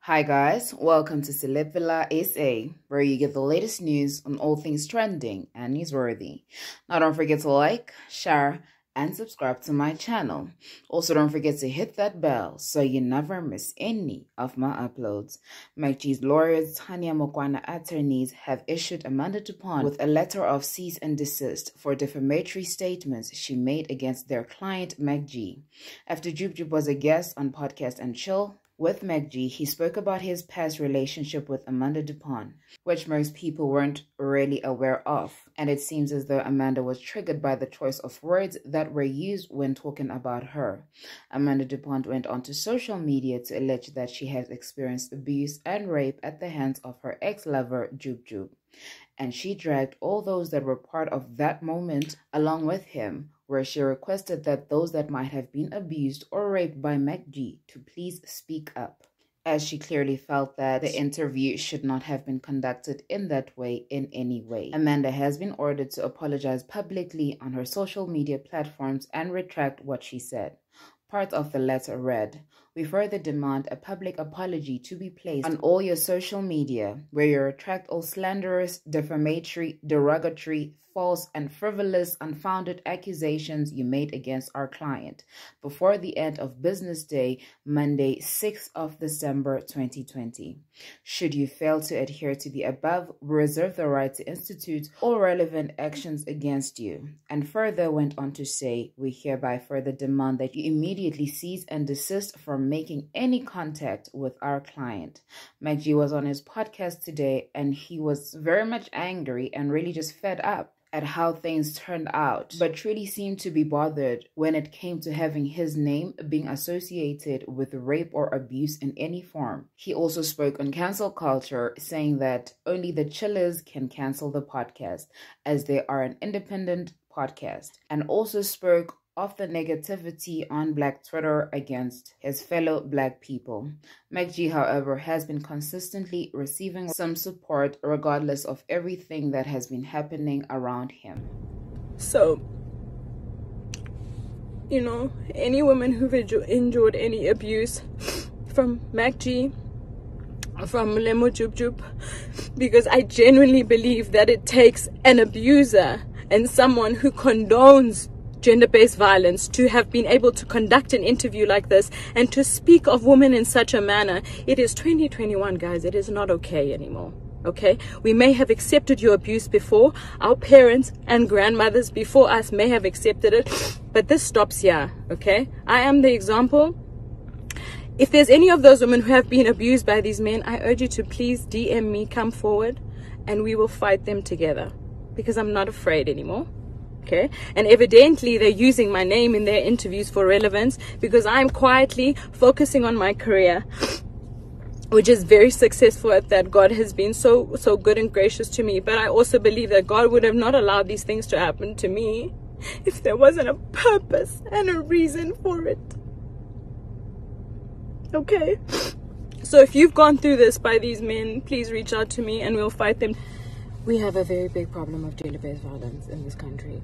Hi guys, welcome to Celeb Villa SA, where you get the latest news on all things trending and newsworthy. Now don't forget to like, share, and subscribe to my channel. Also don't forget to hit that bell so you never miss any of my uploads. MacG's lawyers, Tanya Mokwana attorneys, have issued Amanda Pont with a letter of cease and desist for defamatory statements she made against their client MacG. After Jub was a guest on Podcast and Chill with MacG, he spoke about his past relationship with Amanda Pont, which most people weren't really aware of. And it seems as though Amanda was triggered by the choice of words that were used when talking about her. Amanda Pont went onto social media to allege that she has experienced abuse and rape at the hands of her ex-lover, Jub. And she dragged all those that were part of that moment along with him, where she requested that those that might have been abused or raped by MacG to please speak up, as she clearly felt that the interview should not have been conducted in that way in any way. Amanda has been ordered to apologize publicly on her social media platforms and retract what she said. Part of the letter read, "We further demand a public apology to be placed on all your social media where you retract all slanderous, defamatory, derogatory, false, and frivolous, unfounded accusations you made against our client before the end of business day, Monday, 6th of December 2020. Should you fail to adhere to the above, we reserve the right to institute all relevant actions against you." And further went on to say, "We hereby further demand that you immediately cease and desist from making any contact with our client." MacG was on his podcast today and he was very much angry and really just fed up at how things turned out, but truly seemed to be bothered when it came to having his name being associated with rape or abuse in any form. He also spoke on cancel culture, saying that only the chillers can cancel the podcast as they are an independent podcast, and also spoke of the negativity on Black Twitter against his fellow Black people. MacG, however, has been consistently receiving some support regardless of everything that has been happening around him. So, any women who've endured any abuse from MacG, from Lemo Jub, because I genuinely believe that it takes an abuser and someone who condones gender-based violence to have been able to conduct an interview like this and to speak of women in such a manner. It is 2021, guys. It is not okay anymore. Okay, we may have accepted your abuse before. Our parents and grandmothers before us may have accepted it, but this stops here. Okay, I am the example. If there's any of those women who have been abused by these men, I urge you to please DM me, come forward, and we will fight them together, because I'm not afraid anymore. Okay, and evidently they're using my name in their interviews for relevance, because I'm quietly focusing on my career, which is very successful at that. God has been so good and gracious to me, but I also believe that God would have not allowed these things to happen to me if there wasn't a purpose and a reason for it. Okay, so if you've gone through this by these men, please reach out to me and we'll fight them. We have a very big problem of gender-based violence in this country.